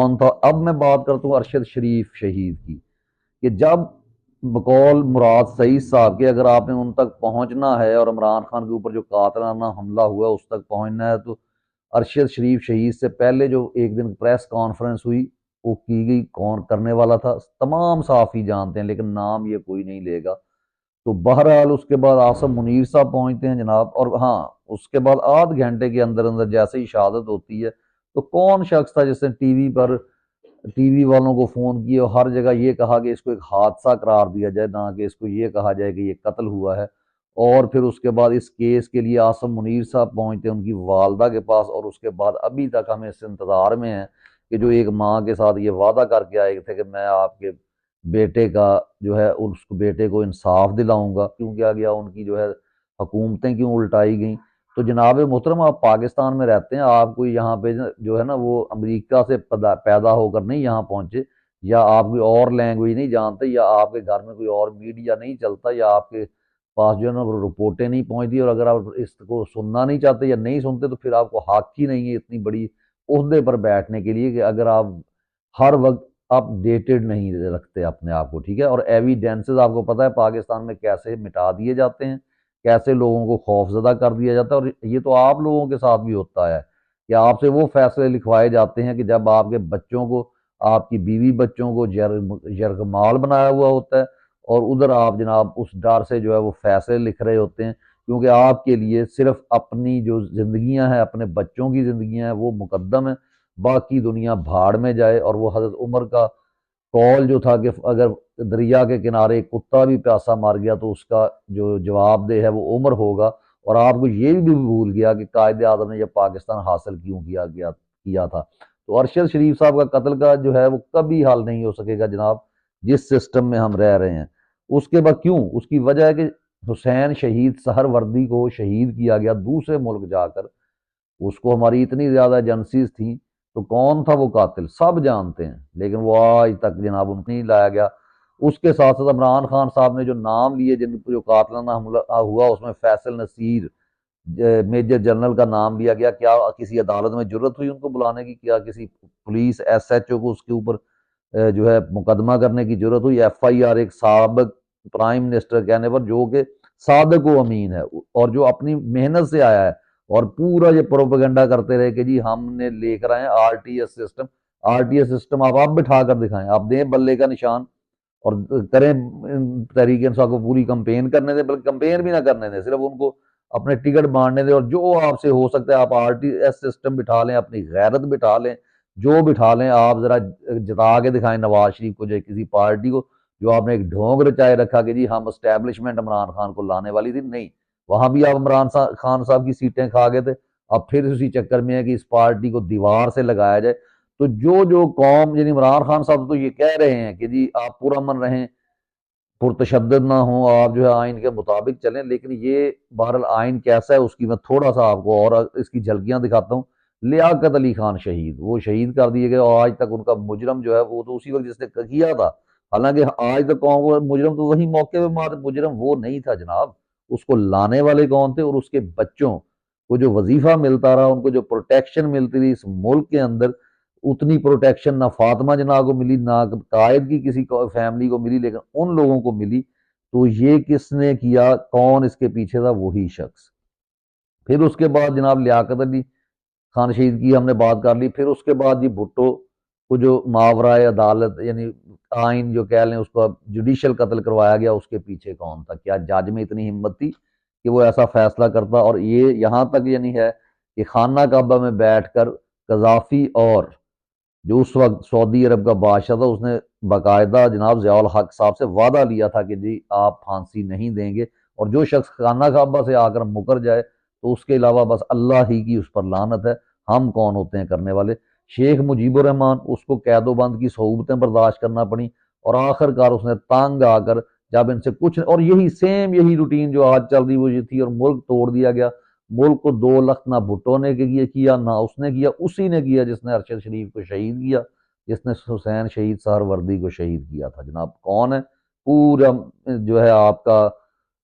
کون تھا؟ اب میں بات کرتا ہوں ارشد شریف شہید کی، کہ جب بقول مراد سعید صاحب کے اگر آپ نے ان تک پہنچنا ہے اور عمران خان کے اوپر جو قاتلانہ حملہ ہوا اس تک پہنچنا ہے، تو ارشد شریف شہید سے پہلے جو ایک دن پریس کانفرنس ہوئی وہ کی گئی، کون کرنے والا تھا تمام صحافی جانتے ہیں، لیکن نام یہ کوئی نہیں لے گا۔ تو بہرحال اس کے بعد آصف منیر صاحب پہنچتے ہیں جناب، اور ہاں اس کے بعد آدھ گھنٹے کے اندر اندر جیسے ہی شہادت ہوتی ہے، تو کون شخص تھا جس نے ٹی وی والوں کو فون کیا اور ہر جگہ یہ کہا کہ اس کو ایک حادثہ قرار دیا جائے، نہ کہ اس کو یہ کہا جائے کہ یہ قتل ہوا ہے۔ اور پھر اس کے بعد اس کیس کے لیے آصف منیر صاحب پہنچتے ہیں ان کی والدہ کے پاس، اور اس کے بعد ابھی تک ہم اس انتظار میں ہیں کہ جو ایک ماں کے ساتھ یہ وعدہ کر کے آئے تھے کہ میں آپ کے بیٹے کا جو ہے اس بیٹے کو انصاف دلاؤں گا، کیوں کیا گیا، ان کی جو ہے حکومتیں کیوں الٹائی گئیں۔ تو جناب محترم آپ پاکستان میں رہتے ہیں، آپ کو یہاں پہ جو ہے نا وہ امریکہ سے پیدا ہو کر نہیں یہاں پہنچے، یا آپ کوئی اور لینگویج نہیں جانتے، یا آپ کے گھر میں کوئی اور میڈیا نہیں چلتا، یا آپ کے پاس جو ہے نا وہ رپورٹیں نہیں پہنچتی، اور اگر آپ اس کو سننا نہیں چاہتے یا نہیں سنتے تو پھر آپ کو حق ہی نہیں ہے اتنی بڑی عہدے پر بیٹھنے کے لیے، کہ اگر آپ ہر وقت اپ ڈیٹڈ نہیں رکھتے اپنے آپ کو، ٹھیک ہے۔ اور ایویڈینسز آپ کو پتہ ہے پاکستان میں کیسے مٹا دیے جاتے ہیں، کیسے لوگوں کو خوف زدہ کر دیا جاتا ہے، اور یہ تو آپ لوگوں کے ساتھ بھی ہوتا ہے کہ آپ سے وہ فیصلے لکھوائے جاتے ہیں کہ جب آپ کے بچوں کو، آپ کی بیوی بچوں کو یرغمال بنایا ہوا ہوتا ہے، اور ادھر آپ جناب اس ڈر سے جو ہے وہ فیصلے لکھ رہے ہوتے ہیں، کیونکہ آپ کے لیے صرف اپنی جو زندگیاں ہیں، اپنے بچوں کی زندگیاں ہیں وہ مقدم ہے، باقی دنیا بھاڑ میں جائے۔ اور وہ حضرت عمر کا قول جو تھا کہ اگر دریا کے کنارے ایک کتا بھی پیاسا مر گیا تو اس کا جو جواب دہ ہے وہ عمر ہوگا، اور آپ کو یہ بھی بھول گیا کہ قائد اعظم نے جب پاکستان حاصل کیا تھا۔ تو ارشد شریف صاحب کا قتل کا جو ہے وہ کبھی حل نہیں ہو سکے گا جناب، جس سسٹم میں ہم رہ رہے ہیں۔ اس کے بعد کیوں؟ اس کی وجہ ہے کہ حسین شہید سہر وردی کو شہید کیا گیا دوسرے ملک جا کر، اس کو ہماری اتنی زیادہ ایجنسیز تھیں، تو کون تھا وہ قاتل سب جانتے ہیں، لیکن وہ آج تک جناب ان کو نہیں لایا گیا۔ اس کے ساتھ ساتھ عمران خان صاحب نے جو نام لیے، جن کو جو قاتلانہ حملہ ہوا اس میں فیصل نصیر میجر جنرل کا نام لیا گیا، کیا کسی عدالت میں جرت ہوئی ان کو بلانے کی؟ کیا کسی پولیس ایس ایچ او کو اس کے اوپر جو ہے مقدمہ کرنے کی ضرورت ہوئی؟ ایف آئی آر ایک سابق پرائم منسٹر کہنے پر، جو کہ صادق و امین ہے اور جو اپنی محنت سے آیا ہے، اور پورا یہ پروپیگنڈا کرتے رہے کہ جی ہم نے لے کر آئے R T S system. R T S system آپ بٹھا کر دکھائیں، آپ دیں بلے کا نشان، اور کریں تحریک انصاف کو پوری کمپین کرنے دیں، بلکہ کمپین بھی نہ کرنے دیں، صرف ان کو اپنے ٹکٹ بانٹنے دیں، اور جو آپ سے ہو سکتا ہے آپ آر ٹی ایس سسٹم بٹھا لیں، اپنی غیرت بٹھا لیں، جو بٹھا لیں آپ ذرا جتا کے دکھائیں نواز شریف کو، جو کسی پارٹی کو، جو آپ نے ایک ڈھونگ رچائے رکھا کہ جی ہم اسٹیبلشمنٹ عمران خان کو لانے والی تھی، نہیں، وہاں بھی آپ عمران خان صاحب کی سیٹیں کھا گئے تھے۔ اب پھر اسی چکر میں ہے کہ اس پارٹی کو دیوار سے لگایا جائے۔ تو جو قوم، یعنی عمران خان صاحب تو یہ کہہ رہے ہیں کہ جی آپ پرامن رہیں، پرتشدد نہ ہوں، آپ جو ہے آئین کے مطابق چلیں، لیکن یہ بہرحال آئین کیسا ہے اس کی میں تھوڑا سا آپ کو اور اس کی جھلکیاں دکھاتا ہوں۔ لیاقت علی خان شہید، وہ شہید کر دیے گئے، اور آج تک ان کا مجرم جو ہے وہ تو اسی وقت جس نے کیا تھا، حالانکہ آج تک قوم کو مجرم تو وہی موقع پہ مار، مجرم وہ نہیں تھا جناب، اس کو لانے والے کون تھے؟ اور اس کے بچوں کو جو وظیفہ ملتا رہا، ان کو جو پروٹیکشن ملتی رہی اس ملک کے اندر، اتنی پروٹیکشن نہ فاطمہ جناح کو ملی، نہ قائد کی کسی فیملی کو ملی، لیکن ان لوگوں کو ملی۔ تو یہ کس نے کیا؟ کون اس کے پیچھے تھا؟ وہی شخص۔ پھر اس کے بعد جناب لیاقت علی خان شہید کی ہم نے بات کر لی، پھر اس کے بعد جی بھٹو کو جو ماورائے عدالت، یعنی آئین جو کہہ لیں اس کو، جوڈیشل قتل کروایا گیا، اس کے پیچھے کون تھا؟ کیا جج میں اتنی ہمت تھی کہ وہ ایسا فیصلہ کرتا؟ اور یہ یہاں تک یعنی ہے کہ خانہ کعبہ میں بیٹھ کر قذافی، اور جو اس وقت سعودی عرب کا بادشاہ تھا، اس نے باقاعدہ جناب ضیاء الحق صاحب سے وعدہ لیا تھا کہ جی آپ پھانسی نہیں دیں گے، اور جو شخص خانہ کعبہ سے آ کر مکر جائے تو اس کے علاوہ بس اللہ ہی کی اس پر لعنت ہے، ہم کون ہوتے ہیں کرنے والے۔ شیخ مجیب الرحمان، اس کو قید و بند کی صعوبتیں برداشت کرنا پڑیں، اور آخر کار اس نے تانگ آ کر جب ان سے کچھ، اور یہی سیم یہی روٹین جو آج چل رہی وہ یہ تھی، اور ملک توڑ دیا گیا۔ ملک کو 2 لخت نہ بھٹو نے کیا، نہ اس نے کیا، اسی نے کیا جس نے ارشد شریف کو شہید کیا، جس نے حسین شہید سہر وردی کو شہید کیا تھا۔ جناب کون ہے؟ پورا جو ہے آپ کا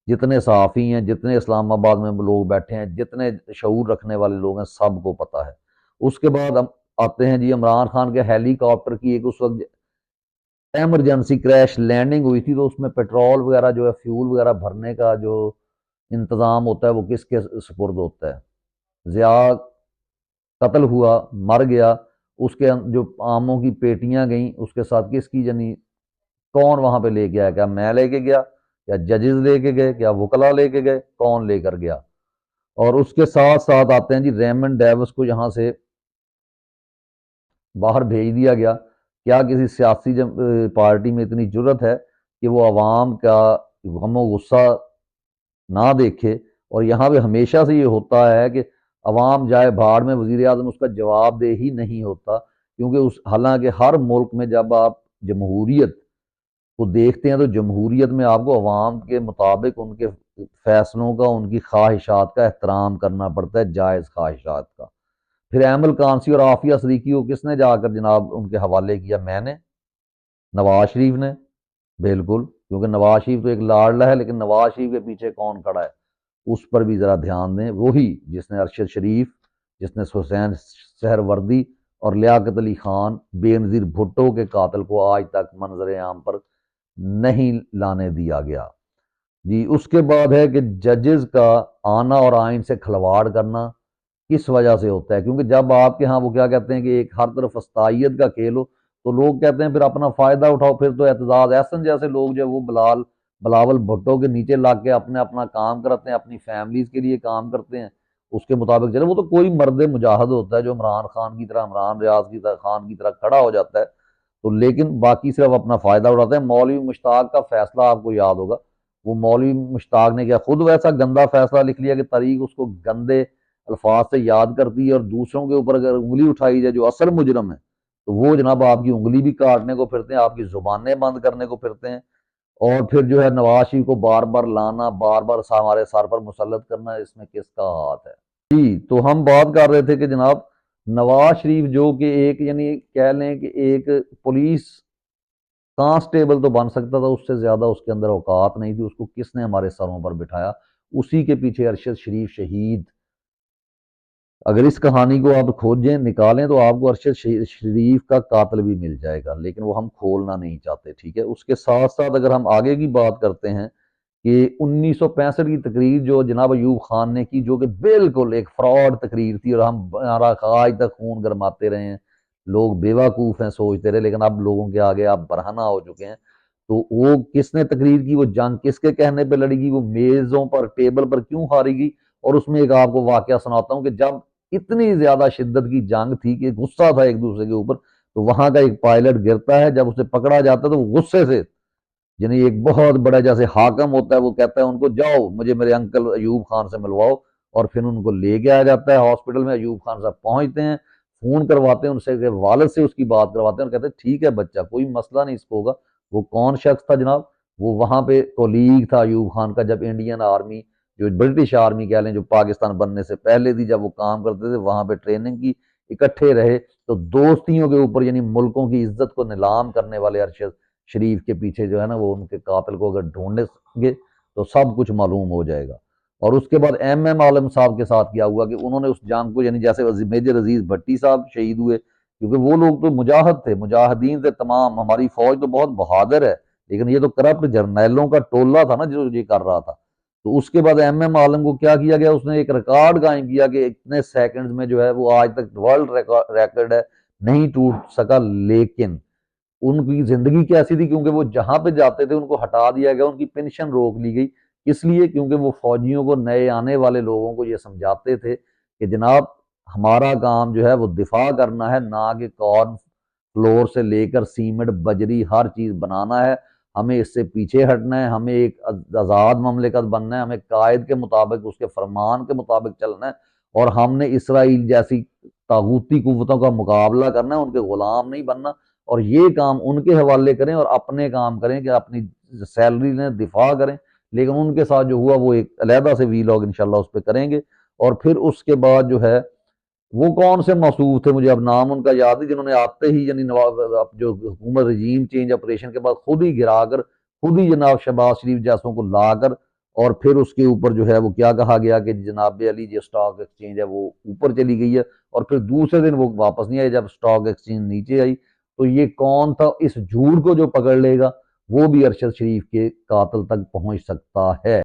جتنے صحافی ہیں، جتنے اسلام آباد میں لوگ بیٹھے ہیں، جتنے شعور رکھنے والے لوگ ہیں، سب کو پتہ ہے۔ اس کے بعد آتے ہیں جی عمران خان کے ہیلی کاپٹر کی ایک اس وقت ایمرجنسی کریش لینڈنگ ہوئی تھی، تو اس میں پیٹرول وغیرہ جو ہے فیول وغیرہ بھرنے کا جو انتظام ہوتا ہے وہ کس کے سپرد ہوتا ہے؟ ضیاء قتل ہوا، مر گیا، اس کے جو آموں کی پیٹیاں گئیں اس کے ساتھ کس کی یعنی کون وہاں پہ لے کے آیا؟ کیا میں لے کے گیا؟ کیا ججز لے کے گئے؟ کیا وکلا لے کے گئے؟ کون لے کر گیا؟ اور اس کے ساتھ ساتھ آتے ہیں جی ریمنڈ ڈیوس کو یہاں سے باہر بھیج دیا گیا۔ کیا کسی سیاسی پارٹی میں اتنی جرت ہے کہ وہ عوام کا غم و غصہ نہ دیکھے؟ اور یہاں پہ ہمیشہ سے یہ ہوتا ہے کہ عوام جائے بھاڑ میں، وزیر اعظم اس کا جواب دہ ہی نہیں ہوتا، کیونکہ حالانکہ ہر ملک میں جب آپ جمہوریت کو دیکھتے ہیں تو جمہوریت میں آپ کو عوام کے مطابق ان کے فیصلوں کا، ان کی خواہشات کا احترام کرنا پڑتا ہے، جائز خواہشات کا۔ پھر ایمل کانسی اور عافیہ صدیقی کو کس نے جا کر جناب ان کے حوالے کیا؟ میں نے، نواز شریف نے، بالکل، کیونکہ نواز شریف تو ایک لاڈلا ہے، لیکن نواز شریف کے پیچھے کون کھڑا ہے اس پر بھی ذرا دھیان دیں۔ وہی جس نے ارشد شریف، جس نے حسین سہروردی اور لیاقت علی خان بے نظیر بھٹو کے قاتل کو آج تک منظر عام پر نہیں لانے دیا گیا جی۔ اس کے بعد ہے کہ ججز کا آنا اور آئین سے کھلواڑ کرنا کس وجہ سے ہوتا ہے؟ کیونکہ جب آپ کے ہاں وہ کیا کہتے ہیں کہ ایک ہر طرف استائیت کا کھیل ہو تو لوگ کہتے ہیں پھر اپنا فائدہ اٹھاؤ، پھر تو اعتزاز احسن جیسے لوگ جو ہے وہ بلاول بھٹو کے نیچے لگ کے اپنا کام کرتے ہیں، اپنی فیملیز کے لیے کام کرتے ہیں، اس کے مطابق چلے۔ وہ تو کوئی مرد مجاہد ہوتا ہے جو عمران خان کی طرح، عمران ریاض کی طرح، خان کی طرح کھڑا ہو جاتا ہے، تو لیکن باقی صرف اپنا فائدہ اٹھاتے ہیں۔ مولوی مشتاق کا فیصلہ آپ کو یاد ہوگا، وہ مولوی مشتاق نے کیا خود ویسا گندا فیصلہ لکھ لیا کہ تاریخ اس کو گندے الفاظ سے یاد کرتی ہے، اور دوسروں کے اوپر اگر انگلی اٹھائی جائے جو اصل مجرم ہے تو وہ جناب آپ کی انگلی بھی کاٹنے کو پھرتے ہیں، آپ کی زبانیں بند کرنے کو پھرتے ہیں۔ اور پھر جو ہے نواز شریف کو بار بار لانا، بار بار ہمارے سر پر مسلط کرنا، اس میں کس کا ہاتھ ہے جی؟ تو ہم بات کر رہے تھے کہ جناب نواز شریف جو کہ ایک یعنی کہہ لیں کہ ایک پولیس کانسٹیبل تو بن سکتا تھا، اس سے زیادہ اس کے اندر اوقات نہیں تھی، اس کو کس نے ہمارے سروں پر بٹھایا؟ اسی کے پیچھے ارشد شریف شہید۔ اگر اس کہانی کو آپ کھوجیں نکالیں تو آپ کو ارشد شریف کا قاتل بھی مل جائے گا، لیکن وہ ہم کھولنا نہیں چاہتے، ٹھیک ہے؟ اس کے ساتھ ساتھ اگر ہم آگے کی بات کرتے ہیں کہ 1965 کی تقریر جو جناب ایوب خان نے کی، جو کہ بالکل ایک فراڈ تقریر تھی، اور ہمارا آج تک خون گرماتے رہے ہیں، لوگ بیوقوف ہیں سوچتے رہے، لیکن اب لوگوں کے آگے آپ برہنہ ہو چکے ہیں۔ تو وہ کس نے تقریر کی؟ وہ جنگ کس کے کہنے پہ لڑی گئی؟ وہ میزوں پر، ٹیبل پر کیوں ہاری گئی؟ اور اس میں ایک آپ کو واقعہ سناتا ہوں کہ جب اتنی زیادہ شدت کی جنگ تھی کہ غصہ تھا ایک دوسرے کے اوپر، تو وہاں کا ایک پائلٹ گرتا ہے، جب اسے پکڑا جاتا ہے تو وہ غصے سے یعنی ایک بہت بڑا جیسے حاکم ہوتا ہے، وہ کہتا ہے ان کو جاؤ مجھے میرے انکل ایوب خان سے ملواؤ، اور پھر ان کو لے کے آیا جاتا ہے ہاسپٹل میں۔ ایوب خان صاحب پہنچتے ہیں، فون کرواتے ہیں ان سے کہ والد سے اس کی بات کرواتے ہیں، اور کہتے ہیں ٹھیک ہے بچہ، کوئی مسئلہ نہیں اس کو ہوگا۔ وہ کون شخص تھا جناب؟ وہ وہاں پہ کولیگ تھا ایوب خان کا، جب انڈین آرمی جو برٹش آرمی کہہ لیں جو پاکستان بننے سے پہلے تھی، جب وہ کام کرتے تھے وہاں پہ ٹریننگ کی، اکٹھے رہے، تو دوستیوں کے اوپر یعنی ملکوں کی عزت کو نیلام کرنے والے ارشد شریف کے پیچھے جو ہے نا وہ ان کے قاتل کو اگر ڈھونڈیں گے تو سب کچھ معلوم ہو جائے گا۔ اور اس کے بعد ایم عالم صاحب کے ساتھ کیا ہوا کہ انہوں نے اس جنگ کو یعنی جیسے میجر عزیز بھٹی صاحب شہید ہوئے، کیونکہ وہ لوگ تو مجاہد تھے، مجاہدین تھے تمام، ہماری فوج تو بہت بہادر ہے، لیکن یہ تو کرپٹ جرنیلوں کا ٹولہ تھا نا جو یہ کر رہا تھا۔ تو اس کے بعد ایم عالم کو کیا کیا گیا؟ اس نے ایک ریکارڈ قائم کیا کہ اتنے سیکنڈز میں جو ہے وہ آج تک ورلڈ ریکارڈ ہے، نہیں ٹوٹ سکا، لیکن ان کی زندگی کیسی تھی؟ کیونکہ وہ جہاں پہ جاتے تھے ان کو ہٹا دیا گیا، ان کی پینشن روک لی گئی، اس لیے کیونکہ وہ فوجیوں کو، نئے آنے والے لوگوں کو یہ سمجھاتے تھے کہ جناب ہمارا کام جو ہے وہ دفاع کرنا ہے، نہ کہ کارن فلور سے لے کر سیمنٹ بجری ہر چیز بنانا ہے، ہمیں اس سے پیچھے ہٹنا ہے، ہمیں ایک آزاد مملکت بننا ہے، ہمیں قائد کے مطابق، اس کے فرمان کے مطابق چلنا ہے، اور ہم نے اسرائیل جیسی طاغوتی قوتوں کا مقابلہ کرنا ہے، ان کے غلام نہیں بننا۔ اور یہ کام ان کے حوالے کریں اور اپنے کام کریں کہ اپنی سیلری لیں، دفاع کریں، لیکن ان کے ساتھ جو ہوا وہ ایک علیحدہ سے وی لاگ انشاءاللہ اس پہ کریں گے۔ اور پھر اس کے بعد جو ہے وہ کون سے موصوف تھے، مجھے اب نام ان کا یاد نہیں، جنہوں نے آتے ہی یعنی جو حکومت رجیم چینج آپریشن کے بعد خود ہی گرا کر، خود ہی جناب شہباز شریف جیسوں کو لا کر اور پھر اس کے اوپر جو ہے وہ کیا کہا گیا کہ جناب علی جو اسٹاک ایکسچینج ہے وہ اوپر چلی گئی ہے، اور پھر دوسرے دن وہ واپس نہیں آئی جب اسٹاک ایکسچینج نیچے آئی۔ تو یہ کون تھا؟ اس جھوٹ کو جو پکڑ لے گا وہ بھی ارشد شریف کے قاتل تک پہنچ سکتا ہے۔